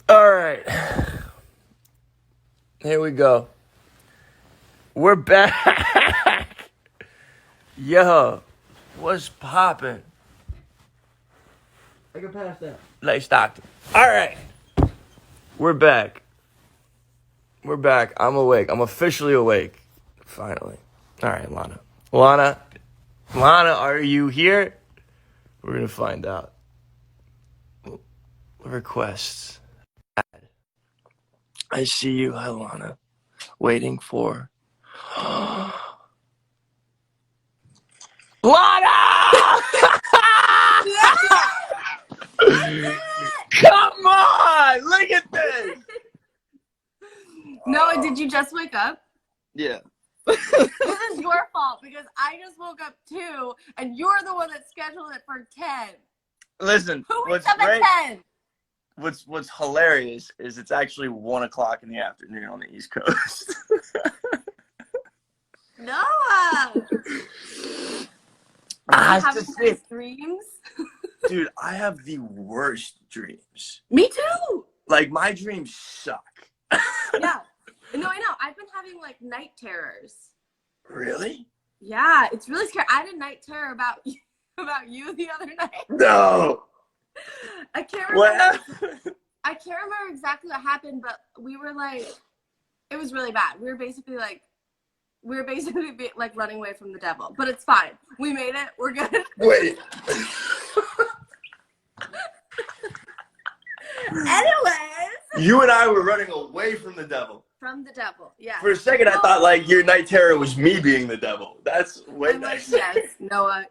All right. Here we go. We're back. Yo, what's poppin'? I can pass that. Like Stockton. All right. We're back. We're back. I'm awake. I'm officially awake. Finally. All right, Lana. Lana, are you here? We're going to find out. Requests. I see you, hi, Lana. Waiting for... Lana! Come on! Look at this! Noah, did you just wake up? Yeah. This is your fault because I just woke up too, and you're the one that scheduled it for 10. Listen, Who wakes up at 10? What's hilarious is it's actually 1 o'clock in the afternoon on the East Coast. Noah! I having nice dreams? Dude, I have the worst dreams. Me too! Like, my dreams suck. Yeah. No, I know. I've been having, like, night terrors. Really? Yeah, it's really scary. I had a night terror about you the other night. No! I can't remember. What? I can't remember exactly what happened, but we were, like, it was really bad. We were basically, like, running away from the devil. But it's fine. We made it. We're good. Wait. Anyways. You and I were running away from the devil. From the devil, yeah. For a second, I thought, like, your night terror was me being the devil. That's way nice. Like, yes, Noah.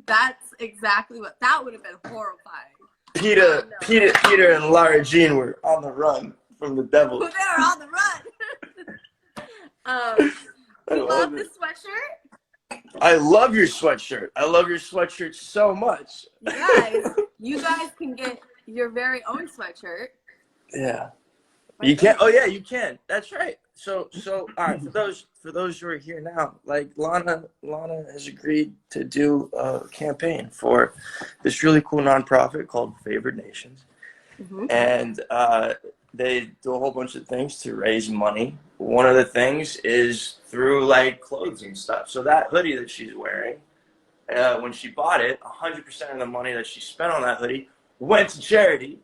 That's exactly what. That would have been horrifying. Peter and Lara Jean were on the run from the devil. They were on the run. You love the sweatshirt? I love your sweatshirt. I love your sweatshirt so much. You guys can get your very own sweatshirt. Yeah. You can. Oh yeah, you can. That's right. So all right, for those who are here now, like Lana has agreed to do a campaign for this really cool nonprofit called Favored Nations. Mm-hmm. And they do a whole bunch of things to raise money. One of the things is through like clothes and stuff. So that hoodie that she's wearing, when she bought it, 100% of the money that she spent on that hoodie went to charity.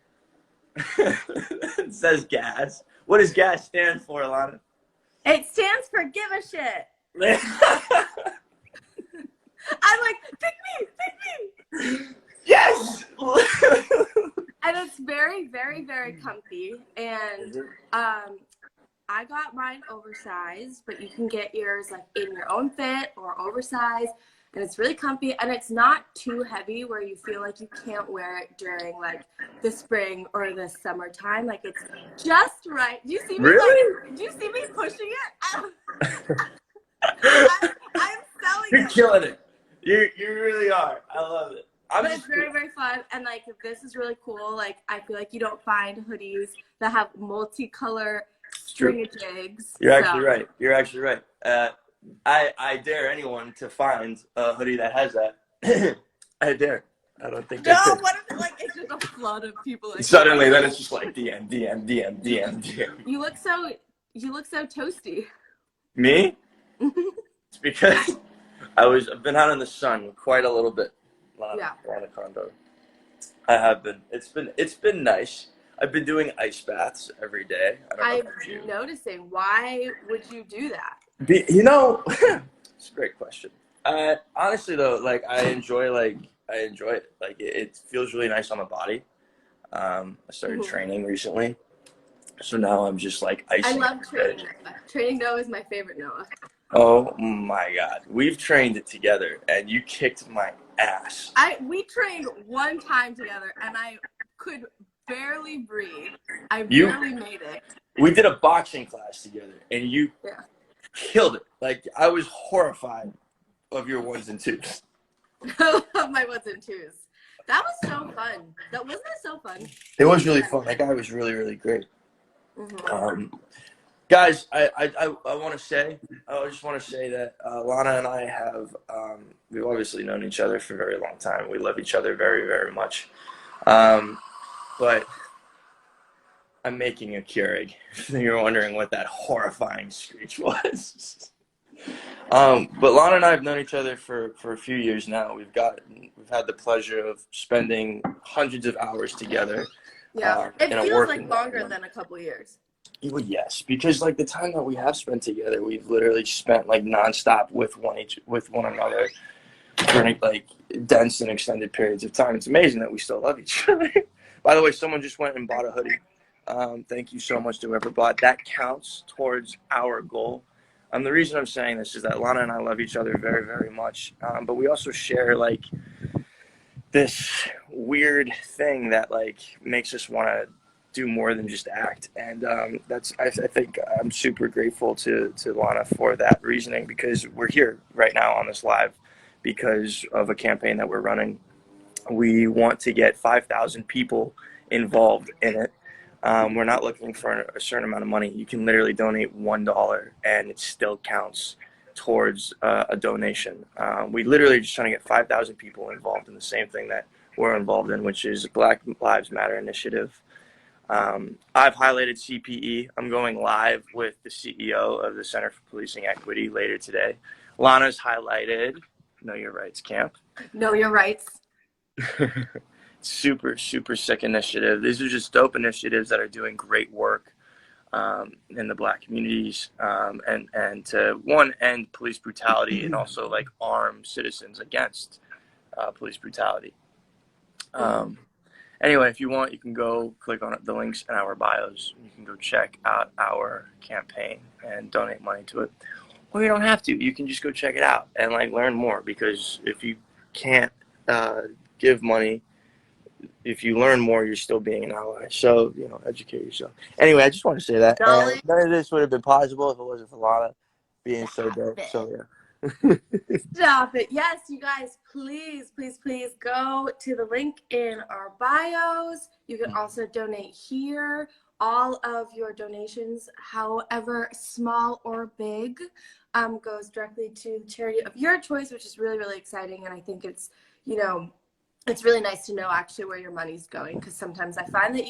It says GAS. What does GAS stand for, Lana? It stands for give a shit. I'm like, pick me. Yes. And it's very, very, very comfy. And I got mine oversized, but you can get yours like in your own fit or oversized. And it's really comfy, and it's not too heavy where you feel like you can't wear it during like the spring or the summertime. Like it's just right. Do you see me? Really? Like, do you see me pushing it? I'm selling You're killing it. You really are. I love it. But it's very, very fun, and like this is really cool. Like I feel like you don't find hoodies that have multicolor string of jigs. You're actually right. You're actually right. I dare anyone to find a hoodie that has that. I dare. I don't think they could. What if like it's just a flood of people? Like, suddenly, then it's just like DM. You look so toasty. Me? It's because I've been out in the sun quite a little bit. Lana Condor. I have been. It's been nice. I've been doing ice baths every day. I'm noticing. Why would you do that? You know, it's a great question. Honestly, though, like I enjoy it. Like it feels really nice on the body. I started training recently, so now I'm just like icing. I love training. Training Noah is my favorite Noah. Oh my God, we've trained together, and you kicked my ass. We trained one time together, and I could barely breathe. I barely made it. We did a boxing class together, and you killed it. Like I was horrified of your ones and twos. Of my ones and twos. That was so fun. Wasn't that so fun? It was really fun. That guy was really, really great. Mm-hmm. Guys, I just want to say that Lana and I have we've obviously known each other for a very long time. We love each other very, very much. But I'm making a Keurig. You're wondering what that horrifying screech was. But Lana and I have known each other for a few years now. We've had the pleasure of spending hundreds of hours together. Yeah, it in a feels working like longer environment. than a couple years. Well, yes, because like the time that we have spent together, we've literally spent like nonstop with one another for like dense and extended periods of time. It's amazing that we still love each other. By the way, someone just went and bought a hoodie. Thank you so much to whoever bought. That counts towards our goal. The reason I'm saying this is that Lana and I love each other very, very much. But we also share like this weird thing that like makes us want to do more than just act. And I think I'm super grateful to Lana for that reasoning, because we're here right now on this live because of a campaign that we're running. We want to get 5,000 people involved in it. We're not looking for a certain amount of money. You can literally donate $1 and it still counts towards a donation. We literally just trying to get 5,000 people involved in the same thing that we're involved in, which is Black Lives Matter initiative. I've highlighted CPE. I'm going live with the CEO of the Center for Policing Equity later today. Lana's highlighted Know Your Rights Camp. Know Your Rights. Super, super sick initiative. These are just dope initiatives that are doing great work in the Black communities, and to end police brutality and also like arm citizens against police brutality. Anyway, if you want, you can go click on the links in our bios. You can go check out our campaign and donate money to it. Or you don't have to. You can just go check it out and like learn more, because if you can't give money, if you learn more, you're still being an ally. So, educate yourself. Anyway, I just want to say that. And none of this would have been possible if it wasn't for Lana being so dope. So, yeah. Stop it. Yes, you guys, please, please, please go to the link in our bios. You can also donate here. All of your donations, however small or big, goes directly to the charity of your choice, which is really, really exciting. And I think it's, it's really nice to know actually where your money's going, because sometimes I find that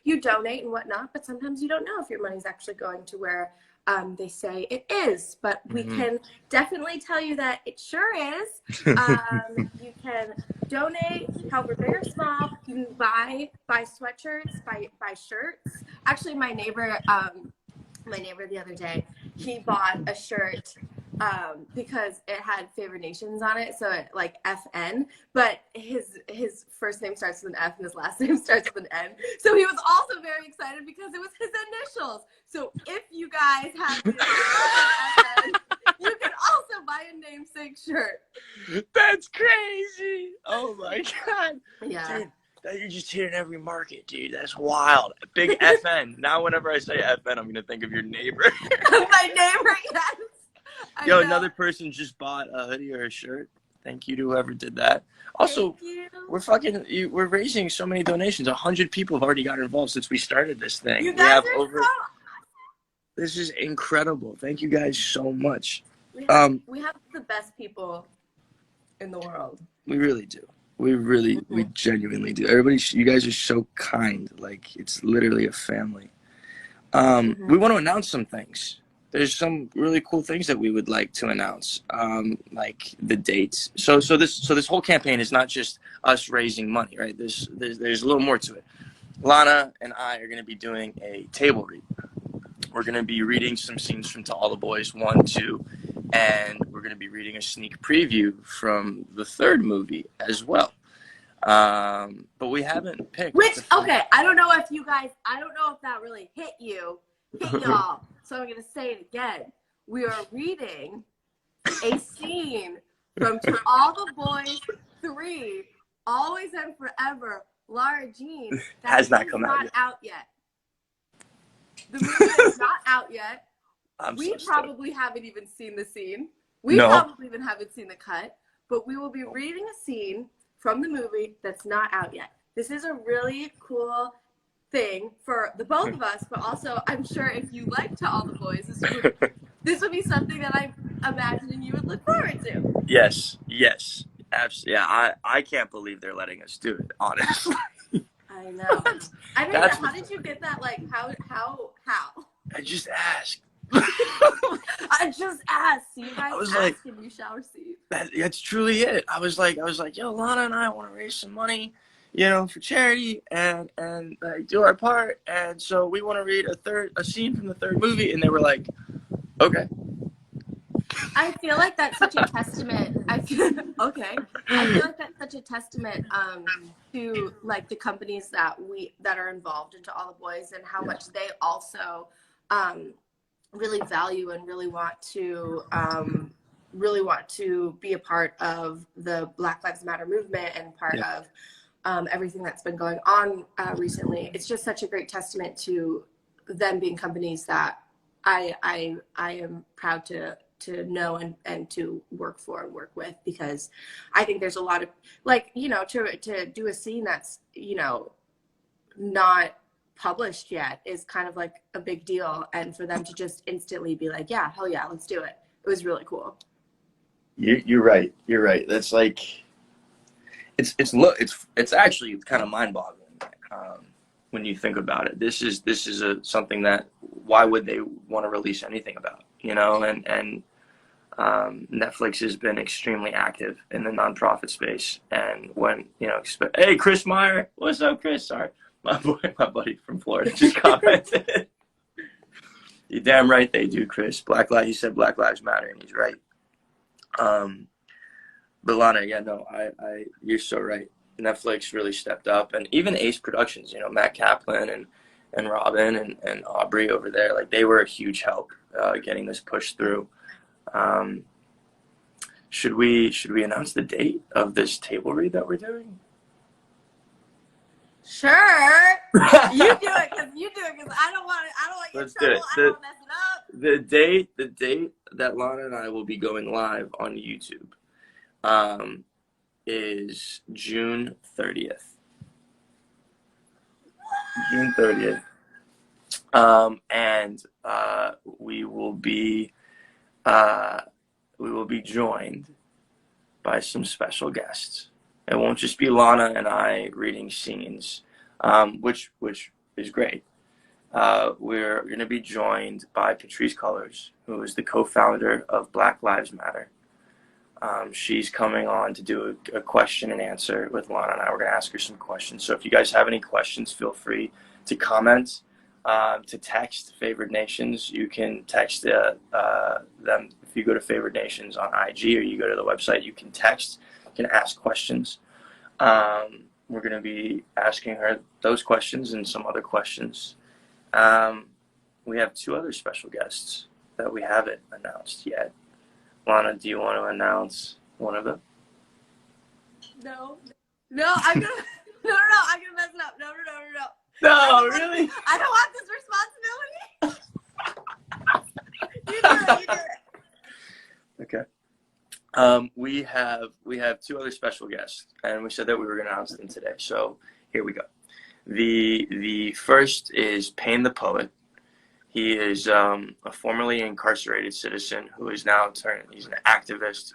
you donate and whatnot, but sometimes you don't know if your money's actually going to where they say it is. But we can definitely tell you that it sure is. You can donate, however big or small. You can buy sweatshirts, buy shirts. Actually, my neighbor the other day, he bought a shirt because it had Favored Nations on it, so it like FN, but his first name starts with an F and his last name starts with an N. So he was also very excited because it was his initials. So if you guys have the FN, you can also buy a namesake shirt. That's crazy. Oh my God. Yeah. Dude, you're just hitting every market, dude. That's wild. Big FN. Now whenever I say FN, I'm going to think of your neighbor. My neighbor, yes. Yo, another person just bought a hoodie or a shirt. Thank you to whoever did that. Also, we're raising so many donations. 100 people have already gotten involved since we started this thing. You guys are so This is incredible. Thank you guys so much. We have the best people in the world. We really do. We genuinely do. You guys are so kind. Like, it's literally a family. We want to announce some things. There's some really cool things that we would like to announce, like the dates. So this whole campaign is not just us raising money, right? There's a little more to it. Lana and I are going to be doing a table read. We're going to be reading some scenes from To All the Boys 1, 2, and we're going to be reading a sneak preview from the third movie as well. But we haven't picked. Okay, I don't know if that really hit y'all. So I'm going to say it again. We are reading a scene from To All the Boys 3, Always and Forever, Lara Jean. That has not come out yet. The movie is not out yet. We probably haven't even seen the scene. We probably even haven't seen the cut. But we will be reading a scene from the movie that's not out yet. This is a really cool thing for the both of us, but also I'm sure if you like To All the Boys, this would be something that I'm imagining you would look forward to. Yes, absolutely. Yeah, I can't believe they're letting us do it, honestly. I I know. I mean, how did you get that? Like, how? I just asked. I just asked. You guys ask like, and you shall receive. That's truly it. I was like, yo, Lana and I want to raise some money, for charity and like do our part. And so we want to read a scene from the third movie. And they were like, okay. I feel like that's such a testament. Okay. I feel like that's such a testament to like the companies that are involved into All the Boys and how much they also really value and really want to be a part of the Black Lives Matter movement and part of everything that's been going on recently. It's just such a great testament to them being companies that I am proud to know and to work for and work with, because I think there's a lot of like, to do a scene that's, not published yet is kind of like a big deal. And for them to just instantly be like, yeah, hell yeah, let's do it. It was really cool. You're right. You're right. That's like, it's actually kind of mind boggling. When you think about it, this is something that, why would they want to release anything about, and Netflix has been extremely active in the nonprofit space. And when, hey, Chris Meyer, what's up, Chris? Sorry, my buddy from Florida just commented. You're damn right they do, Chris. He said Black Lives Matter, and he's right. But Lana, you're so right. Netflix really stepped up, and even Ace Productions, Matt Kaplan and Robin and Aubrey over there, like they were a huge help getting this pushed through. Should we announce the date of this table read that we're doing? Sure. You do it because I don't want to get in trouble. I don't want to mess it up. The date that Lana and I will be going live on YouTube is June 30th. June 30th. And we will be joined by some special guests. It won't just be Lana and I reading scenes, which is great. We're going to be joined by Patrice Cullors, who is the co-founder of Black Lives Matter. She's coming on to do a question and answer with Lana and I. We're going to ask her some questions. So if you guys have any questions, feel free to comment, to text Favored Nations. You can text them. If you go to Favored Nations on IG or you go to the website, you can text, you can ask questions. We're going to be asking her those questions and some other questions. We have two other special guests that we haven't announced yet. Lana, do you want to announce one of them? No, I'm gonna mess it up. No. No, really? I don't want this responsibility. You do it. Okay. We have two other special guests, and we said that we were going to announce them today. So here we go. The first is Payne the Poet. He is a formerly incarcerated citizen who is now he's an activist.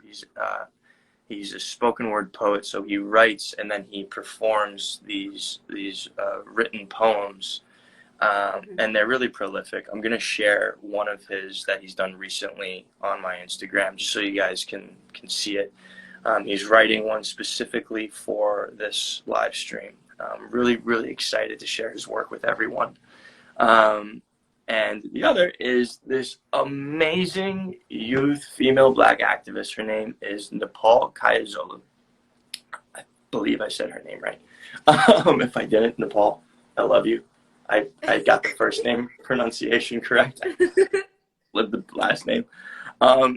He's a spoken word poet, so he writes and then he performs these written poems, and they're really prolific. I'm gonna share one of his that he's done recently on my Instagram, just so you guys can see it. He's writing one specifically for this live stream. I'm really excited to share his work with everyone. And the other is this amazing youth female Black activist. Her name is Nepal Kayazola. I believe I said her name right. If I didn't, Nepal, I love you. I got the first name pronunciation correct. I lived the last name.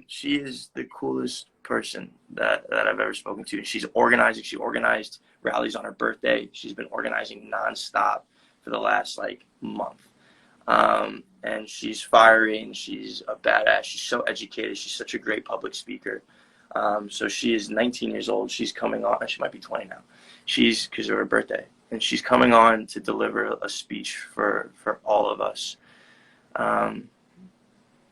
She is the coolest person that I've ever spoken to. She's organizing. She organized rallies on her birthday. She's been organizing nonstop for the last month. And she's fiery and she's a badass. She's so educated. She's such a great public speaker. So she is 19 years old. She's coming on. She might be 20 now. Because of her birthday. And she's coming on to deliver a speech for all of us.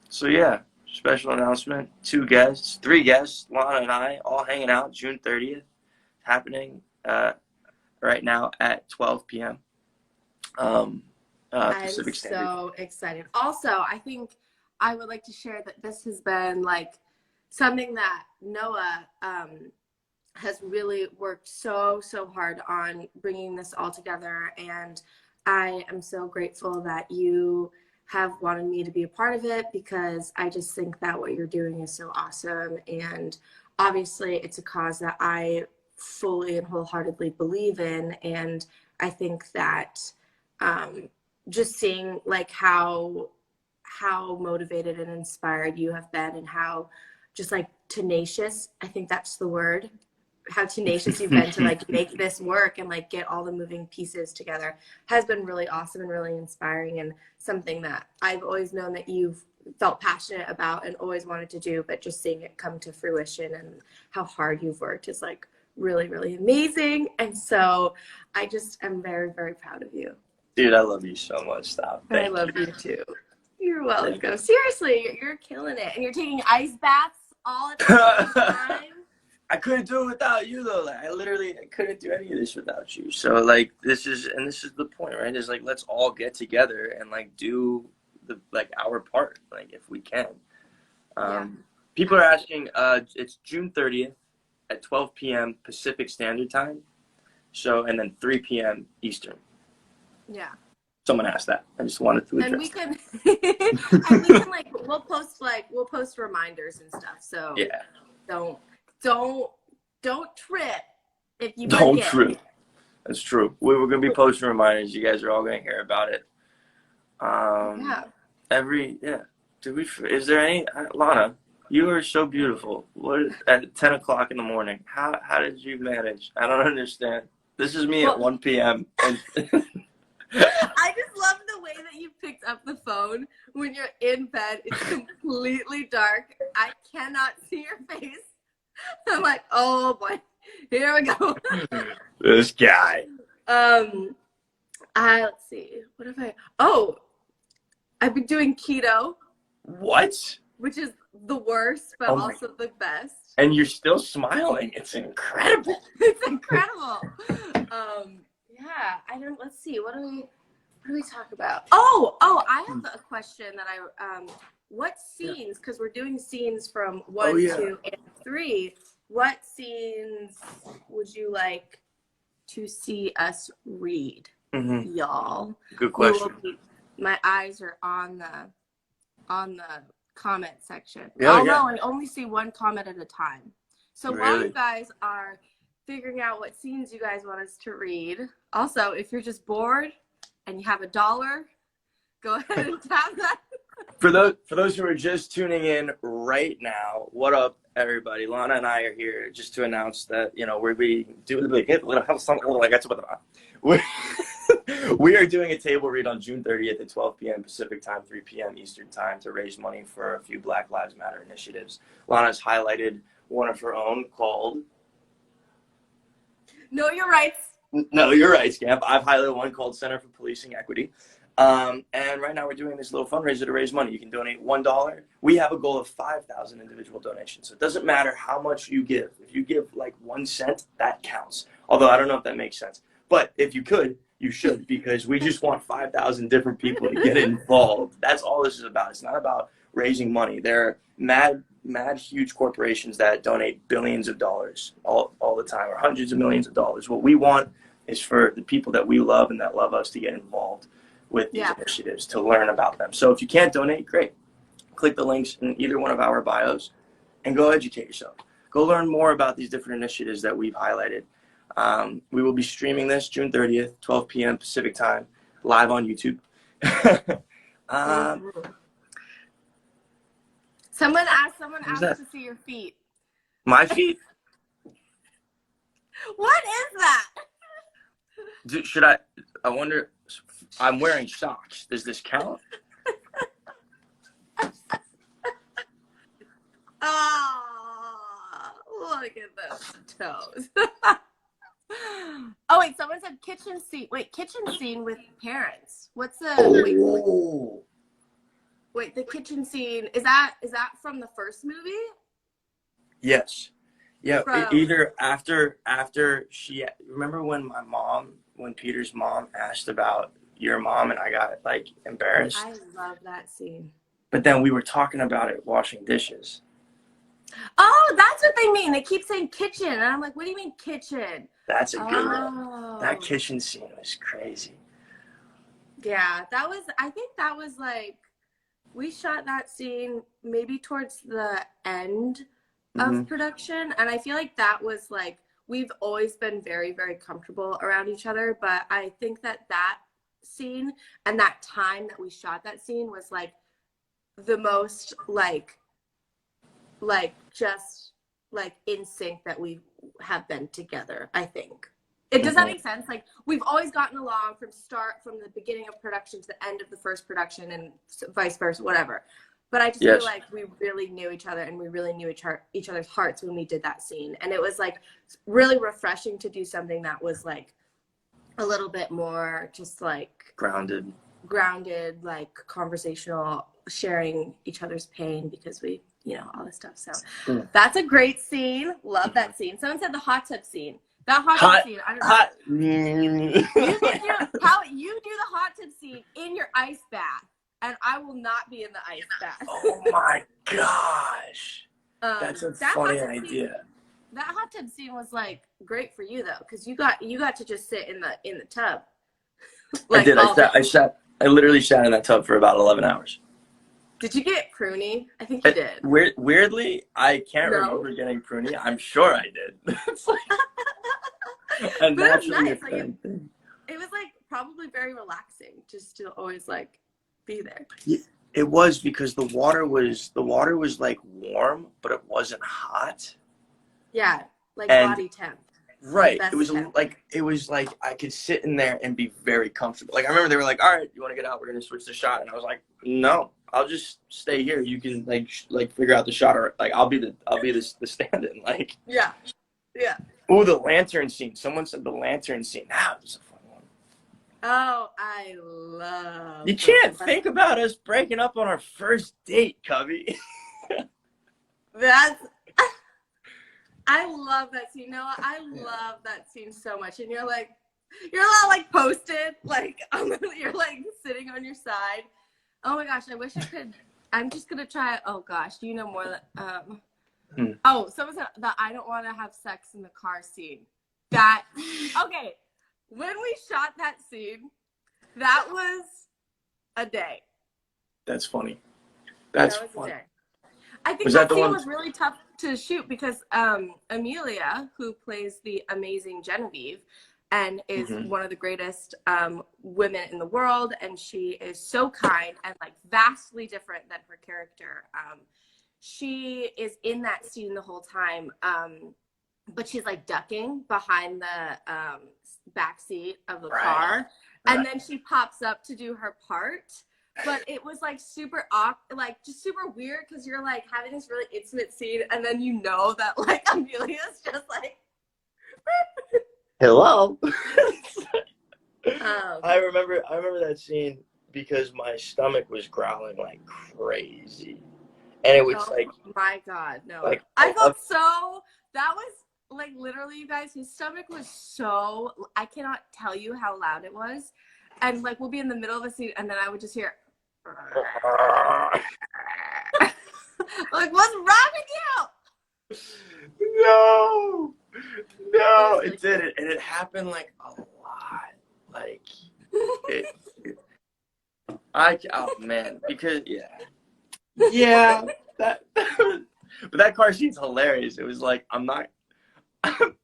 So yeah, special announcement. 3 guests, Lana and I, all hanging out June 30th. Happening right now at 12 p.m. I'm Pacific Standard. so excited. Also, I think I would like to share that this has been like something that Noah has really worked so hard on bringing this all together, and I am so grateful that you have wanted me to be a part of it, because I just think that what you're doing is so awesome, and obviously it's a cause that I fully and wholeheartedly believe in. And I think that just seeing like how motivated and inspired you have been, and how just like tenacious, I think that's the word, how tenacious you've been to like make this work and like get all the moving pieces together, has been really awesome and really inspiring, and something that I've always known that you've felt passionate about and always wanted to do, but just seeing it come to fruition and how hard you've worked is like really amazing. And so I just am very proud of you. Dude, I love you so much. Stop. I love you too. You're welcome. Seriously, you're killing it, and you're taking ice baths all at the same time. I couldn't do it without you though. Like, I couldn't do any of this without you. So like this is the point, right? Is like, let's all get together and like do our part, like if we can. People are asking, it's June 30th at 12 p.m. Pacific Standard Time. So, and then 3 p.m. Eastern. Yeah. Someone asked that. I just wanted to address. And we can, and we can we'll post reminders and stuff. So yeah. Don't trip if you don't forget. Trip. That's true. We were gonna be posting reminders. You guys are all gonna hear about it. Is there any Lana? You are so beautiful. What at 10 o'clock in the morning? How did you manage? I don't understand. This is me at 1 p.m. And I just love the way that you picked up the phone when you're in bed. It's completely dark. I cannot see your face. I'm like, oh boy, here we go. This guy. Let's see. What have I've been doing keto. What? Which is the worst, but also the best. And you're still smiling. It's incredible. It's incredible. Yeah. Let's see. What do we talk about? I have a question that what scenes, because we're doing scenes from 1, 2, and 3. What scenes would you like to see us read, y'all? Good question. My eyes are on the comment section. Although I only see one comment at a time. So while you guys are figuring out what scenes you guys want us to read, also, if you're just bored and you have $1, go ahead and tap that. For those who are just tuning in right now, what up, everybody? Lana and I are here just to announce that we are doing a table read on June 30th at 12 p.m. Pacific Time, 3 p.m. Eastern Time to raise money for a few Black Lives Matter initiatives. Lana's highlighted one of her own called Know Your Rights. Know Your Rights Camp. I've highlighted one called Center for Policing Equity. And right now we're doing this little fundraiser to raise money. You can donate $1. We have a goal of 5,000 individual donations. So it doesn't matter how much you give. If you give like 1 cent, that counts. Although I don't know if that makes sense. But if you could, you should, because we just want 5,000 different people to get involved. That's all this is about. It's not about raising money. There are mad huge corporations that donate billions of dollars all the time, or hundreds of millions of dollars. What we want is for the people that we love and that love us to get involved with these initiatives, to learn about them. So if you can't donate, great. Click the links in either one of our bios and go educate yourself. Go learn more about these different initiatives that we've highlighted. We will be streaming this June 30th, 12 p.m. Pacific Time, live on YouTube. Someone asked to see your feet. My feet? What is that? Should I wonder, I'm wearing socks. Does this count? Oh, look at those toes. Oh, wait, someone said kitchen scene. Wait, kitchen scene with parents. What's the... Wait, the kitchen scene, is that from the first movie? Yes. Yeah, either after she, remember when Peter's mom asked about your mom and I got like embarrassed. I love that scene. But then we were talking about it washing dishes. Oh, that's what they mean. They keep saying kitchen. And I'm like, what do you mean kitchen? That's a good one. Oh. That kitchen scene was crazy. Yeah, I think that was like, we shot that scene maybe towards the end of production. And I feel like that was like, we've always been very, very comfortable around each other. But I think that scene and that time that we shot that scene was like the most like just like in sync that we have been together, I think. Does that make sense? Like, we've always gotten along from the beginning of production to the end of the first production and vice versa, whatever. But I just feel like we really knew each other, and we really knew each other's hearts when we did that scene. And it was like really refreshing to do something that was like a little bit more just like grounded, like conversational, sharing each other's pain because we, you know, all this stuff. So that's a great scene. Love that scene. Someone said the hot tub scene. That hot tub scene. I don't know. You do the hot tub scene in your ice bath, and I will not be in the ice bath. Oh my gosh. That's a funny idea. That hot tub scene was like great for you though, because you got to just sit in the tub. Like, I did. I literally sat in that tub for about 11 hours. Did you get pruny? I think you did. Weirdly, I can't remember getting pruny. I'm sure I did. It's like a naturally occurring thing. It was like probably very relaxing just to always like be there. Yeah, it was, because the water was like warm, but it wasn't hot. Yeah, like body temp. Right. It was like I could sit in there and be very comfortable. Like, I remember they were like, "All right, you want to get out? We're gonna switch the shot." And I was like, "No, I'll just stay here. You can like figure out the shot, or like I'll be the stand-in." Like, yeah. Oh, the lantern scene. Someone said the lantern scene. That was a fun one. Oh, I love. You can't think about us breaking up on our first date, Cubby. I love that scene, Noah. I love that scene so much. And you're not like posted, like you're like sitting on your side. Oh my gosh, I wish I could. I'm just gonna try. Oh gosh, do you know more than Oh, someone said that I don't want to have sex in the car scene. Okay. When we shot that scene, that was a day. That's funny. That's funny. I think that scene was really tough to shoot because Amelia, who plays the amazing Genevieve and is one of the greatest women in the world, and she is so kind and like vastly different than her character. She is in that scene the whole time, but she's like ducking behind the back seat of the car, and then she pops up to do her part. But it was like super awkward, like just super weird, because you're like having this really intimate scene, and then you know that like Amelia's just like, hello. I remember that scene because my stomach was growling like crazy, and it was my God, no! Like, I felt so. That was like literally, you guys. His stomach was so. I cannot tell you how loud it was, and like we'll be in the middle of a scene, and then I would just hear. Like, what's wrong with you? No, it didn't, and it happened like a lot. Like, oh man, because but that car scene's hilarious. It was like, I'm not gonna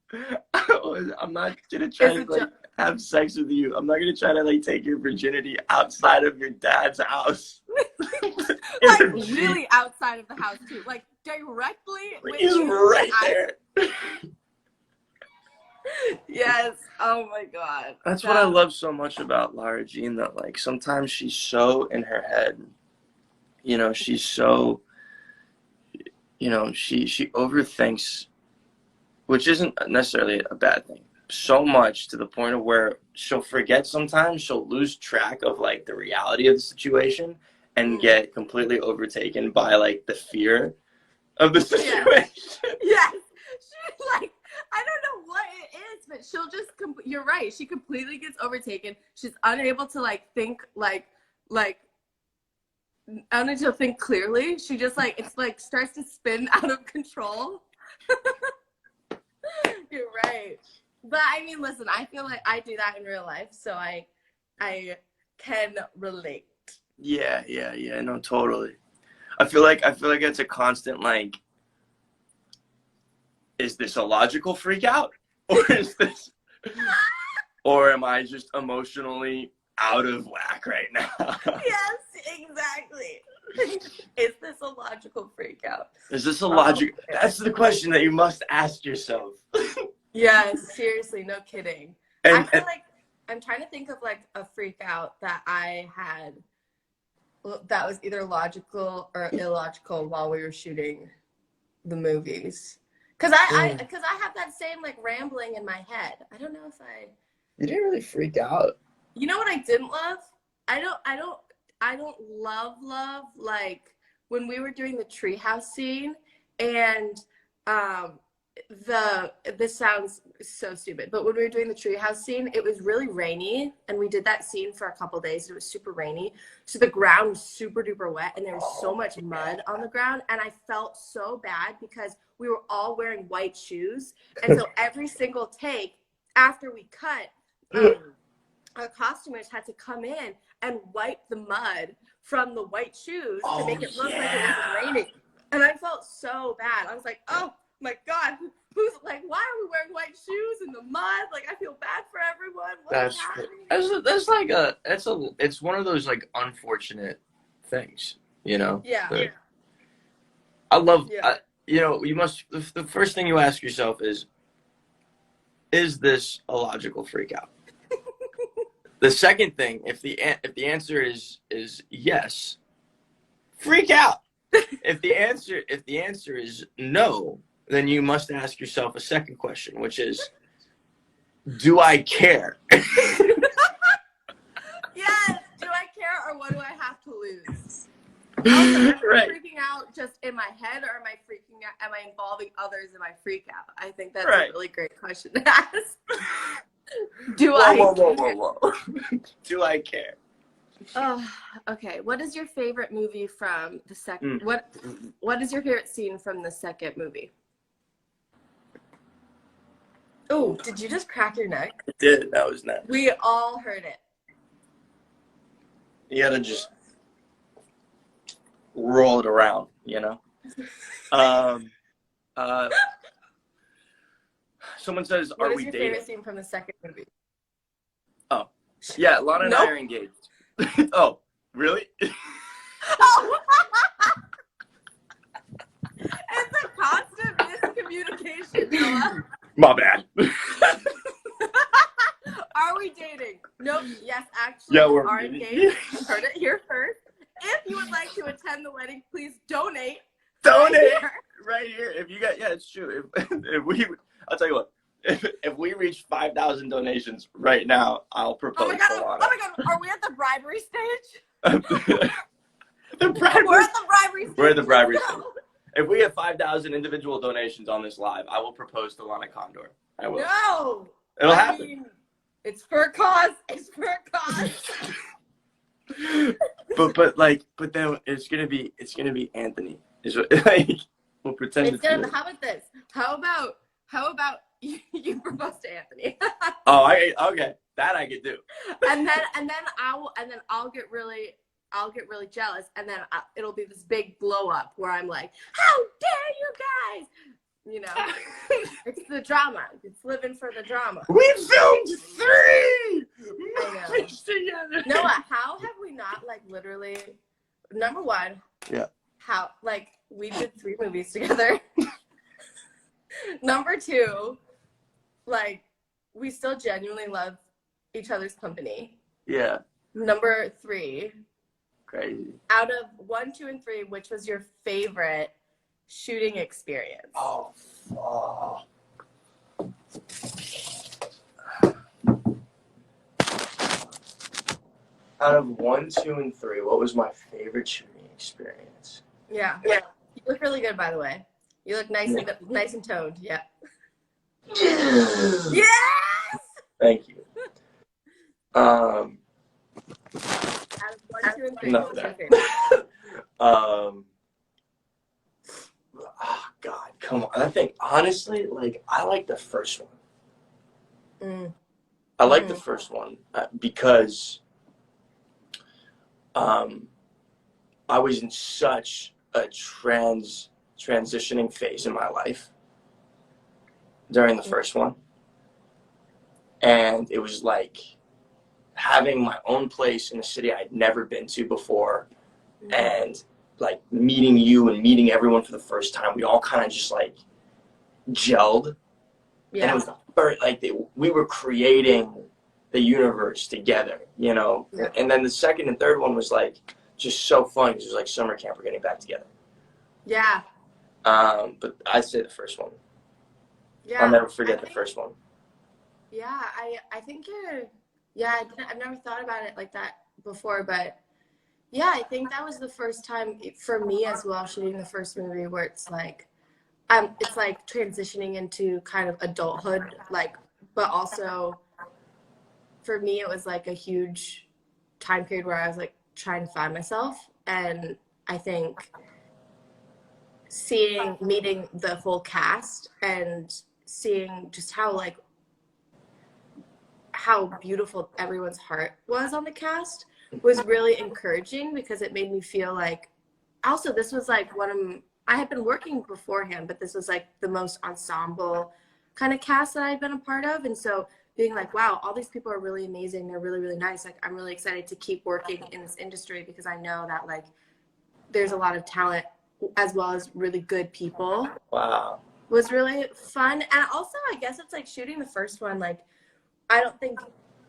try to like have sex with you. I'm not gonna try to like take your virginity outside of your dad's house. Like really outside of the house too. Like directly. He's right there. Yes. Oh my God. That's what I love so much about Lara Jean, that like sometimes she's so in her head. You know, she's so, you know, she overthinks, which isn't necessarily a bad thing, so much to the point of where she'll forget sometimes. She'll lose track of like the reality of the situation and get completely overtaken by like the fear of the situation. Yes. She like, I don't know what it is, but she'll just, you're right. She completely gets overtaken. She's unable to think unable to think clearly. She just it's starts to spin out of control. You're right. But I mean, listen, I feel like I do that in real life, so I can relate. Yeah, no, totally. I feel like it's a constant is this a logical freak out? Or am I just emotionally out of whack right now? Yes, exactly. Is this a logical freak out? Is this a logical? That's the question that you must ask yourself. Yes, seriously, no kidding. I feel like I'm trying to think of a freak out that I had that was either logical or illogical while we were shooting the movies. Because I have that same rambling in my head. I don't know if You didn't really freak out. You know what I didn't love? I don't love when we were doing the treehouse scene and this sounds so stupid, but when we were doing the treehouse scene, it was really rainy, and we did that scene for a couple days. It was super rainy, so the ground was super duper wet, and there was so much mud on the ground, and I felt so bad because we were all wearing white shoes, and so every single take after we cut, our costumers had to come in and wipe the mud from the white shoes to make it look like it wasn't raining, and I felt so bad. I was like, oh my God, who's why are we wearing white shoes in the mud? I feel bad for everyone. What's happening? It's one of those unfortunate things, Yeah. I love, the first thing you ask yourself is this a logical freak out? The second thing, if the answer is yes, freak out. If the answer is no, then you must ask yourself a second question, which is, do I care? Yes, do I care, or what do I have to lose? Also, am I freaking out just in my head, or am I involving others in my freak out? I think that's a really great question to ask. Whoa. Do I care? Oh, okay. What is your favorite movie from the second? What is your favorite scene from the second movie? Oh, did you just crack your neck? I did. That was nice. We all heard it. You gotta just roll it around, Someone says, "Are we dating?" What is your favorite scene from the second movie? Oh, yeah, Lana and I are engaged. Oh, really? Oh. It's a constant miscommunication, Noah. My bad. Are we dating? Nope. Yes, actually, yeah, we are engaged. You heard it here first. If you would like to attend the wedding, please donate. Donate right here. If you got, it's true. I'll tell you what. If we reach 5,000 donations right now, I'll propose. Oh my god! Are we at the bribery stage? We're at the bribery stage. We're at the bribery stage. If we have 5,000 individual donations on this live, I will propose to Lana Condor. I will. No. It'll happen. Mean, it's for a cause. It's for a cause. but then it's gonna be Anthony. We'll pretend it's gonna. How about this? How about you propose to Anthony? Okay, that I could do. and then I'll get really jealous, and then it'll be this big blow up where I'm like, how dare you guys? It's the drama. It's living for the drama. We filmed 3 movies together. Noah, how have we not literally? Number one. Yeah. How we did 3 movies together. Number 2, we still genuinely love each other's company. Yeah. Number 3. Crazy. Out of 1, 2, and 3, which was your favorite shooting experience? Oh. Out of 1, 2, and 3, what was my favorite shooting experience? Yeah. You look really good, by the way. You look nice and toned. Yeah. Yes! Thank you. Out of 1, 2, and 3, Enough of what's your that. favorite? Oh God, come on. I think honestly, like I like the first one. I like the first one because I was in such a transitioning phase in my life during the first one, and it was like having my own place in a city I'd never been to before, and like meeting you and meeting everyone for the first time. We all kind of just like gelled. Yeah. And it was the first, like we were creating the universe together, you know. Yeah. And then the second and third one was like just so fun because it was like summer camp. We're getting back together. Yeah. But I'd say the first one. Yeah. I'll never forget the first one. Yeah, I think you're. Yeah, I've never thought about it like that before, but yeah, I think that was the first time for me as well, shooting the first movie where it's like transitioning into kind of adulthood, like, but also for me it was like a huge time period where I was like trying to find myself, and I think meeting the full cast and seeing just how beautiful everyone's heart was on the cast was really encouraging, because it made me feel like, also this was like I had been working beforehand, but this was like the most ensemble kind of cast that I'd been a part of. And so being like, wow, all these people are really amazing. They're really, really nice. Like, I'm really excited to keep working in this industry, because I know that like there's a lot of talent as well as really good people. Wow. Was really fun. And also, I guess it's like shooting the first one, like, I don't think,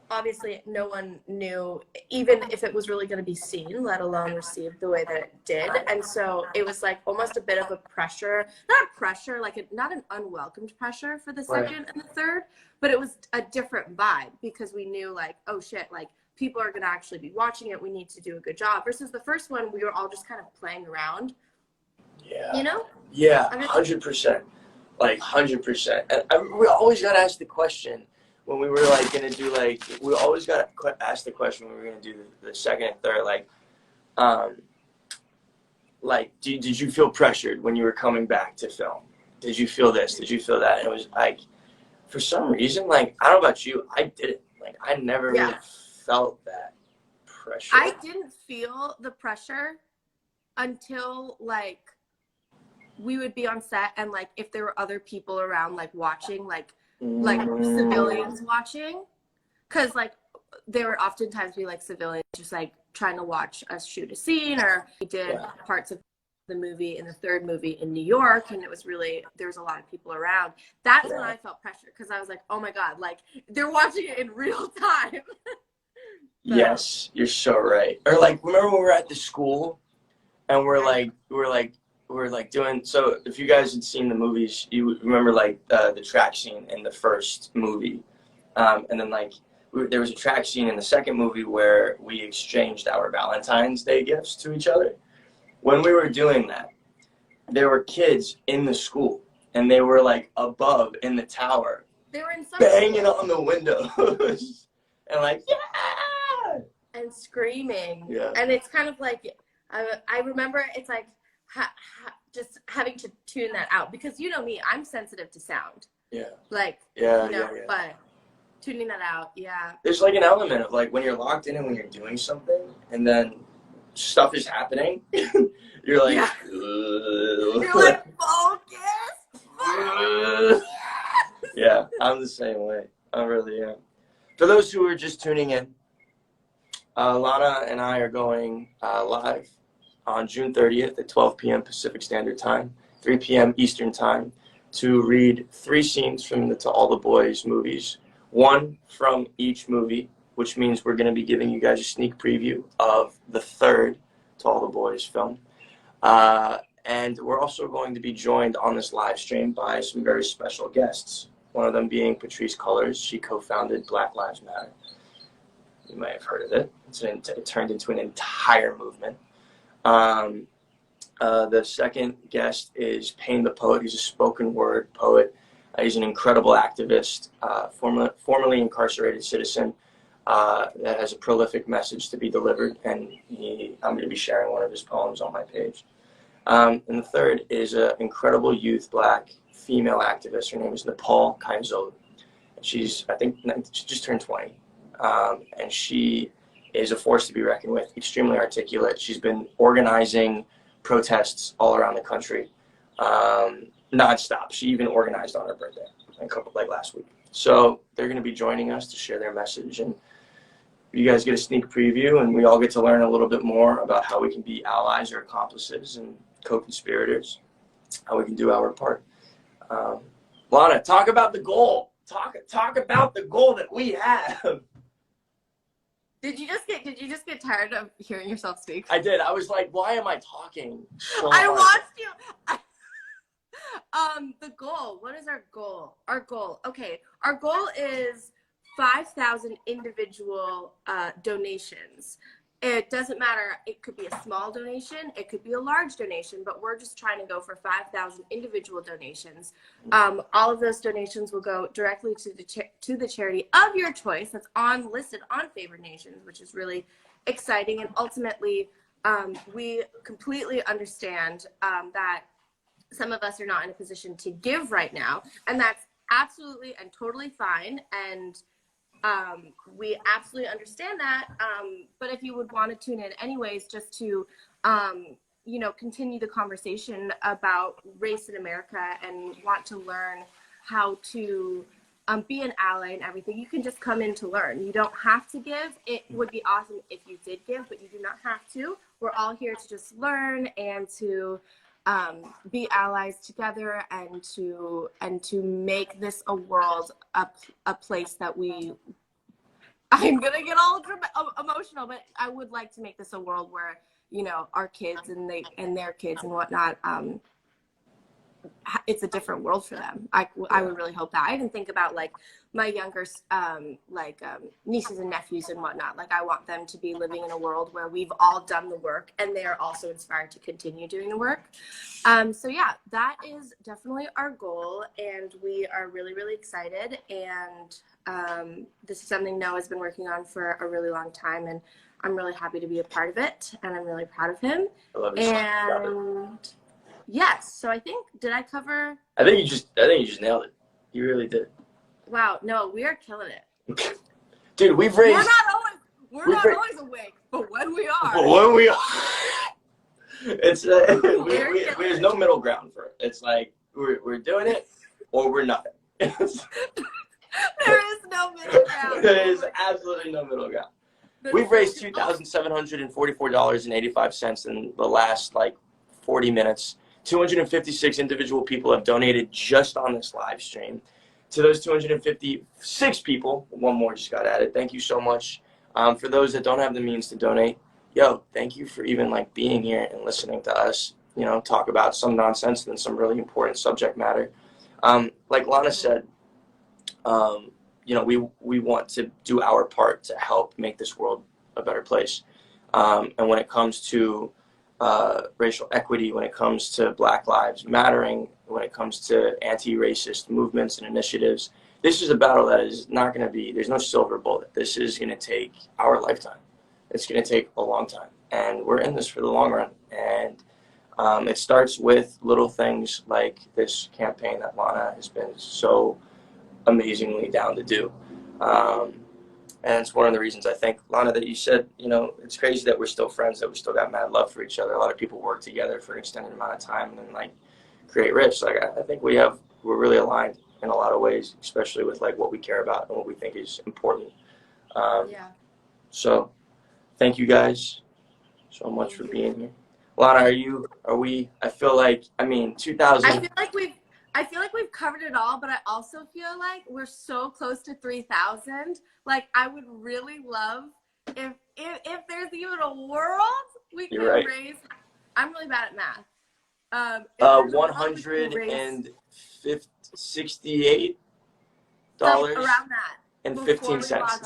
obviously, no one knew even if it was really going to be seen, let alone received the way that it did. And so it was like almost a bit of a pressure, not a pressure, like not an unwelcomed pressure for the second and the third, but it was a different vibe, because we knew like, oh shit, like people are going to actually be watching it. We need to do a good job. Versus the first one, we were all just kind of playing around. Yeah. You know? Yeah, 100%. Like 100%. And we always got to ask the question. When we were like gonna do we always got to ask the question when we were gonna do the second and third, did you feel pressured when you were coming back to film? Did you feel this? Did you feel that? And it was like, for some reason, like I don't know about you, I didn't. Like I never really felt that pressure. I didn't feel the pressure until like we would be on set, and like if there were other people around like watching, like civilians watching, because like there would oftentimes be like civilians just like trying to watch us shoot a scene, or we did parts of the movie in the third movie in New York, and it was really, there was a lot of people around. That's when I felt pressure, because I was like, oh my god, like they're watching it in real time. Yes, you're so right. Or like, remember when we were at the school and we're doing, so if you guys had seen the movies, you would remember like the track scene in the first movie, and then like there was a track scene in the second movie where we exchanged our Valentine's Day gifts to each other. When we were doing that, there were kids in the school, and they were like above in the tower, they were in banging on the windows and like, yeah, and screaming. Yeah. And it's kind of like, I remember it's like just having to tune that out, because you know me, I'm sensitive to sound. Yeah. Like, yeah, you know, yeah. but tuning that out, There's like an element of like when you're locked in and when you're doing something and then stuff is happening, you're like, you're like, focus. Yeah, I'm the same way. I really am. For those who are just tuning in, Lana and I are going live on June 30th at 12 p.m. Pacific Standard Time, 3 p.m. Eastern Time, to read 3 scenes from the To All the Boys movies, 1 from each movie, which means we're going to be giving you guys a sneak preview of the third To All the Boys film. And we're also going to be joined on this live stream by some very special guests, one of them being Patrice Cullors. She co-founded Black Lives Matter. You might have heard of it. It turned into an entire movement. The second guest is Payne the Poet. He's a spoken word poet. He's an incredible activist, formerly incarcerated citizen that has a prolific message to be delivered, and I'm going to be sharing one of his poems on my page. And the third is an incredible youth Black female activist. Her name is Nepal Kainzolu. I think she just turned 20, and she is a force to be reckoned with, extremely articulate. She's been organizing protests all around the country, nonstop. She even organized on her birthday, like last week. So they're going to be joining us to share their message, and you guys get a sneak preview, and we all get to learn a little bit more about how we can be allies or accomplices and co-conspirators, how we can do our part. Lana, talk about the goal. Talk about the goal that we have. Did you just get tired of hearing yourself speak? I did. I was like, why am I talking so I hard? watched you. The goal. What is our goal? Our goal. Okay. Our goal is 5,000 individual donations. It doesn't matter. It could be a small donation. It could be a large donation, but we're just trying to go for 5,000 individual donations. All of those donations will go directly to the charity of your choice that's listed on Favored Nations, which is really exciting. And ultimately, we completely understand that some of us are not in a position to give right now, and that's absolutely and totally fine. And we absolutely understand that, but if you would want to tune in anyways, just to, continue the conversation about race in America and want to learn how to be an ally and everything, you can just come in to learn. You don't have to give. It would be awesome if you did give, but you do not have to. We're all here to just learn and to be allies together, and to make this a world, a place that I'm gonna get all emotional, but I would like to make this a world where, our kids and their kids and whatnot, it's a different world for them. I would really hope that. I even think about like my younger nieces and nephews and whatnot. Like, I want them to be living in a world where we've all done the work and they are also inspired to continue doing the work. So yeah, that is definitely our goal, and we are really, really excited. And this is something Noah's been working on for a really long time, and I'm really happy to be a part of it, and I'm really proud of him. I love you. And yes, so I think, did I cover? I think you just nailed it. You really did. Wow, no, we are killing it. Dude, we've raised. We're not always awake, but when we are. It's there's no middle ground for it. It's like we're doing it or we're nothing. There is no middle ground. There is absolutely no middle ground. We've raised $2,744.85 in the last 40 minutes. 256 individual people have donated just on this live stream. To those 256 people, one more just got added. Thank you so much. For those that don't have the means to donate, thank you for even being here and listening to us, talk about some nonsense and some really important subject matter. Like Lana said, we want to do our part to help make this world a better place. And when it comes to racial equity, when it comes to Black Lives Mattering, when it comes to anti-racist movements and initiatives, this is a battle that is not going to be, there's no silver bullet. This is going to take our lifetime. It's going to take a long time. And we're in this for the long run. And it starts with little things like this campaign that Lana has been so amazingly down to do. And it's one of the reasons I think, Lana, that you said, it's crazy that we're still friends, that we still got mad love for each other. A lot of people work together for an extended amount of time and then create rifts. I think we're really aligned in a lot of ways, especially with what we care about and what we think is important. Yeah. So thank you guys so much for being here. Lana, I feel like 2000. I feel like we've covered it all, but I also feel like we're so close to 3,000. I would really love if there's even a world we can raise. I'm really bad at math. $168 around that and 15 cents.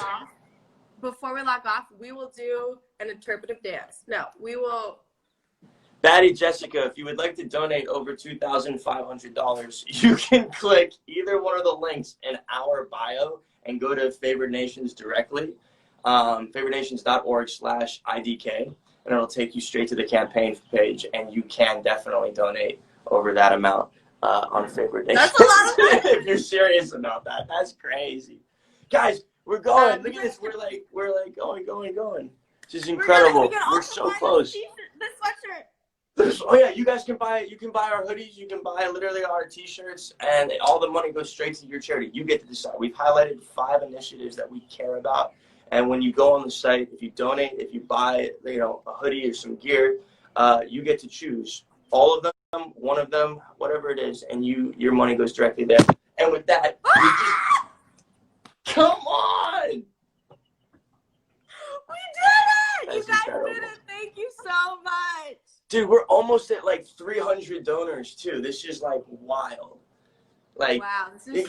Before we log off, we will do an interpretive dance. No, we will. Batty Jessica, if you would like to donate over $2,500, you can click either one of the links in our bio and go to Favored Nations directly, favorednations.org/IDK, and it'll take you straight to the campaign page, and you can definitely donate over that amount on Favored Nations. That's a lot of money. If you're serious about that, that's crazy. Guys, we're going. Look at this. We're like going. This is incredible. We're so close. This sweatshirt. Oh yeah, you guys can buy our hoodies, you can buy literally our t-shirts, and all the money goes straight to your charity. You get to decide. We've highlighted 5 initiatives that we care about, and when you go on the site, if you donate, if you buy, a hoodie or some gear, you get to choose all of them, one of them, whatever it is, and your money goes directly there. And with that, come on! We did it! That's you guys incredible. did it! Thank you so much! Dude, we're almost at like 300 donors too. This is like wild. Like, wow, this is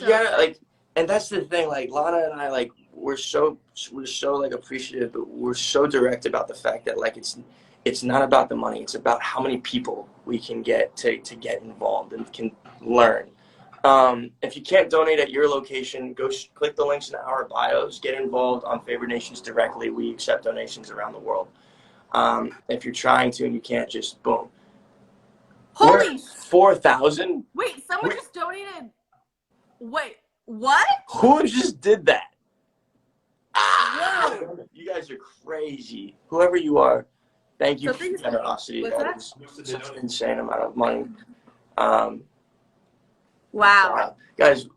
and that's the thing. Like Lana and I, like we're so like appreciative, but we're so direct about the fact that like it's not about the money. It's about how many people we can get to get involved and can learn. If you can't donate at your location, go click the links in our bios. Get involved on Favored Nations directly. We accept donations around the world. If you're trying to and you can't, just boom. Holy 4,000? Wait, someone just donated. Wait, what? Who just did that? Whoa. You guys are crazy. Whoever you are, thank you for your generosity. What's that? Is such an insane amount of money. Wow. Guys,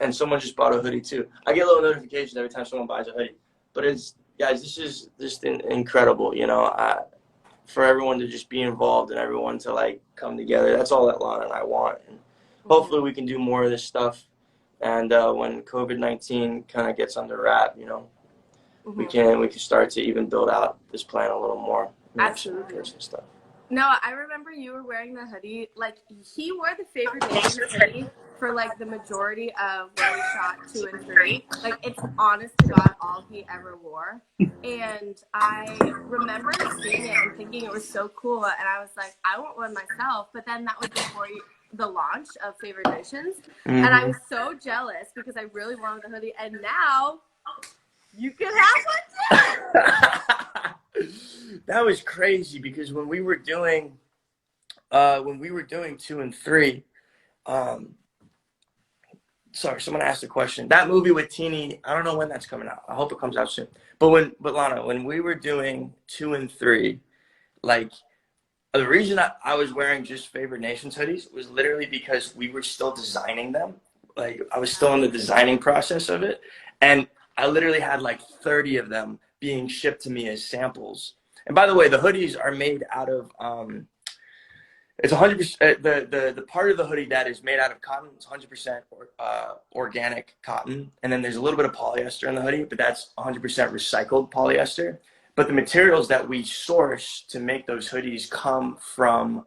and someone just bought a hoodie too. I get little notifications every time someone buys a hoodie. But guys, this is just incredible, for everyone to just be involved and everyone to like come together. That's all that Lana and I want. And hopefully we can do more of this stuff. And when COVID-19 kind of gets under wrap, we can start to even build out this plan a little more. Absolutely. And stuff. No, I remember you were wearing the hoodie. Like, he wore the Favored Nations hoodie for, like, the majority of when we shot 2 and 3. Like, it's honest to God all he ever wore. And I remember seeing it and thinking it was so cool. And I was like, I want one myself. But then that was before the launch of Favored Nations. And I was so jealous because I really wanted the hoodie. And now you can have one too. That was crazy because when we were doing 2 and 3, sorry, someone asked a question. That movie with Teeny, I don't know when that's coming out. I hope it comes out soon. But Lana, when we were doing 2 and 3, like the reason I was wearing just Favored Nations hoodies was literally because we were still designing them. Like I was still in the designing process of it, and I literally had like 30 of them being shipped to me as samples. And by the way, the hoodies are made out of, it's 100%, the part of the hoodie that is made out of cotton is 100% organic cotton. And then there's a little bit of polyester in the hoodie, but that's 100% recycled polyester. But the materials that we source to make those hoodies come from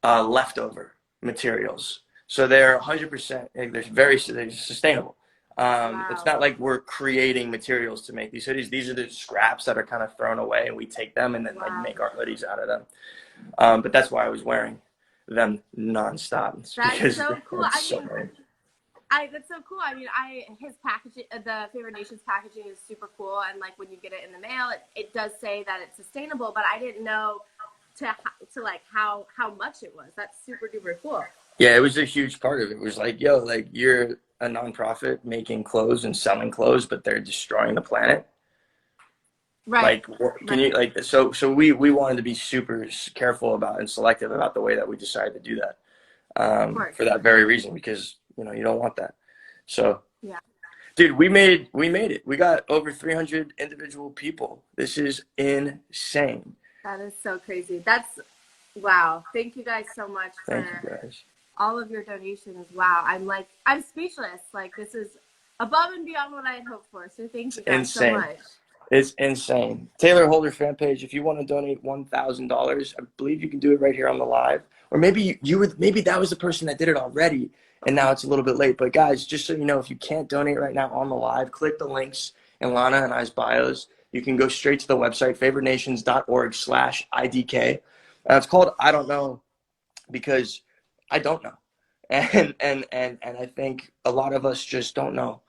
leftover materials. So they're 100%, they're sustainable. Wow. It's not like we're creating materials to make these hoodies. These are the scraps that are kind of thrown away, and we take them and then like make our hoodies out of them. But that's why I was wearing them nonstop. That's so cool. That's so cool. I mean, his packaging, the Favored Nations packaging is super cool, and like when you get it in the mail, it does say that it's sustainable. But I didn't know to like how much it was. That's super duper cool. Yeah, it was a huge part of it. It was like, yo, like you're a nonprofit making clothes and selling clothes, but they're destroying the planet. Right. Like, can you like so we wanted to be super careful about and selective about the way that we decided to do that. For that very reason, because you don't want that. So yeah, dude, we made it. We got over 300 individual people. This is insane. That is so crazy. That's wow. Thank you guys so much for all of your donations. Wow, I'm speechless. Like this is above and beyond what I had hoped for. So thank you guys so much. It's insane. Taylor Holder fan page. If you want to donate $1,000, I believe you can do it right here on the live. Or maybe maybe that was the person that did it already, and now it's a little bit late. But guys, just so you know, if you can't donate right now on the live, click the links in Lana and I's bios. You can go straight to the website, favorednations.org/IDK. And it's called I Don't Know because I don't know. And I think a lot of us just don't know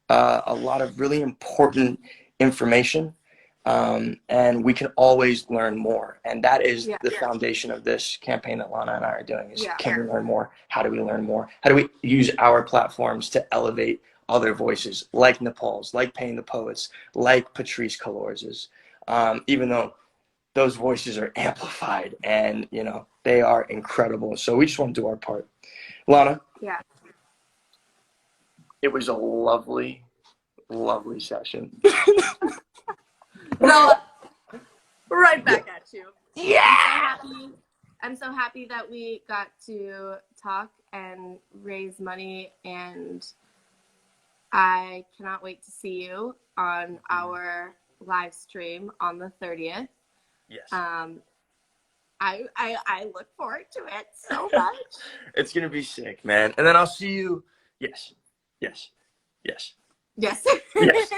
a lot of really important information. And we can always learn more. And that is the foundation of this campaign that Lana and I are doing is can we learn more? How do we learn more? How do we use our platforms to elevate other voices like Nepal's, like Payne the Poets, like Patrice Calors's, even though those voices are amplified and, you know, they are incredible. So we just want to do our part. Lana. Yeah. It was a lovely, lovely session. No, right back at you. Yeah. I'm so happy that we got to talk and raise money, and I cannot wait to see you on our live stream on the 30th. Yes. I look forward to it so much. It's gonna be sick, man. And then I'll see you. Yes. Yes. Yes. Yes. Yes.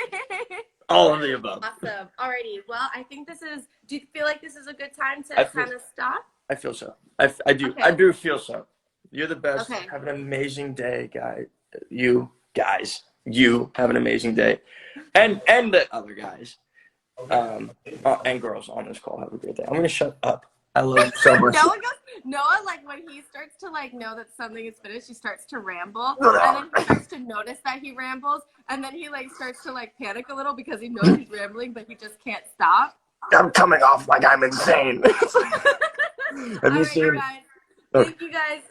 All of the above. Awesome. Alrighty. Well, I think this is. Do you feel like this is a good time to kind of stop? I feel so. I do. Okay. I do feel so. You're the best. Okay. Have an amazing day, guys. You guys. You have an amazing day, and the other guys, and girls on this call have a great day. I'm gonna shut up. I love you so much. Noah, like when he starts to like know that something is finished, he starts to ramble, and then he starts to notice that he rambles, and then he like starts to like panic a little because he knows he's rambling, but he just can't stop. I'm coming off like I'm insane. Have you seen? Guys. Thank you guys.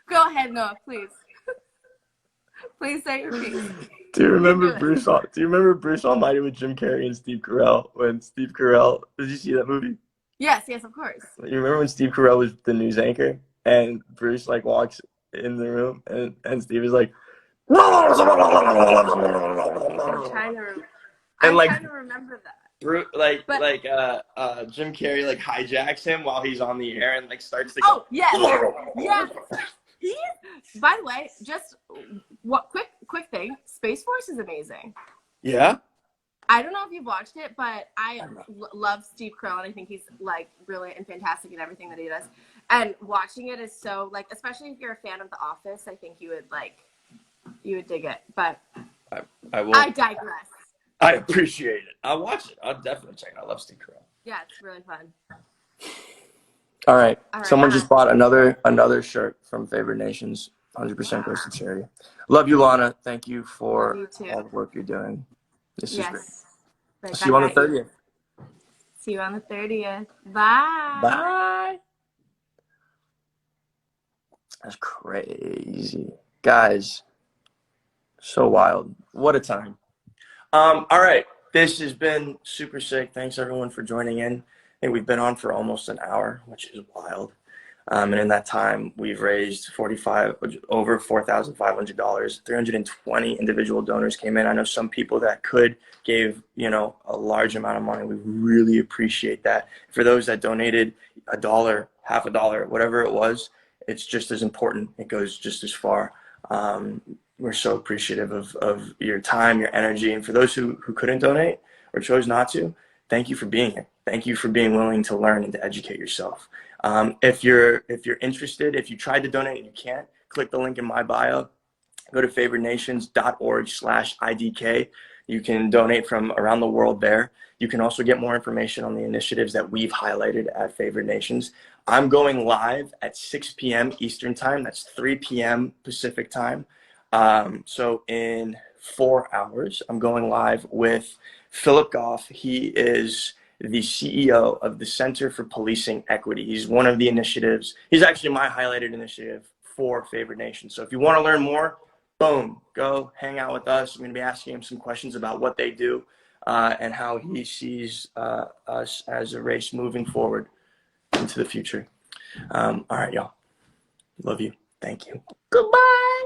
Go ahead, Noah, please. Please say your piece. Do you remember Bruce Almighty with Jim Carrey and Steve Carell? When Steve Carell, did you see that movie? Yes, of course. You remember when Steve Carell was the news anchor and Bruce like walks in the room and Steve is like, I'm trying to remember that. Bruce, Jim Carrey like hijacks him while he's on the air and like starts to. Oh yes. By the way, just quick thing. Space Force is amazing. Yeah. I don't know if you've watched it, but I love Steve Carell, and I think he's like brilliant and fantastic in everything that he does. And watching it is so like, especially if you're a fan of The Office, I think you would dig it. But I will. I digress. I appreciate it. I'll watch it. I'll definitely check it out. I love Steve Carell. Yeah, it's really fun. All right. Someone just bought another shirt from Favored Nations. 100% goes to charity. Love you, Lana. Thank you for all the work you're doing. This is great. Right, see you on the 30th. See you on the 30th. Bye. Bye. That's crazy. Guys, so wild. What a time. All right. This has been super sick. Thanks, everyone, for joining in. I think we've been on for almost an hour, which is wild. And in that time, we've raised over $4,500. 320 individual donors came in. I know some people that gave, a large amount of money. We really appreciate that. For those that donated $1, half a dollar, whatever it was, it's just as important. It goes just as far. We're so appreciative of your time, your energy. And for those who couldn't donate or chose not to, thank you for being here. Thank you for being willing to learn and to educate yourself. If you're interested, if you tried to donate and you can't, click the link in my bio. Go to favorednations.org/IDK. You can donate from around the world there. You can also get more information on the initiatives that we've highlighted at Favored Nations. I'm going live at 6 p.m. Eastern time. That's 3 p.m. Pacific time. So in 4 hours, I'm going live with Philip Goff. He is the CEO of the Center for Policing Equity. He's one of the initiatives. He's actually my highlighted initiative for Favored Nations. So if you want to learn more, boom, go hang out with us. I'm going to be asking him some questions about what they do and how he sees us as a race moving forward into the future. All right, y'all. Love you. Thank you. Goodbye.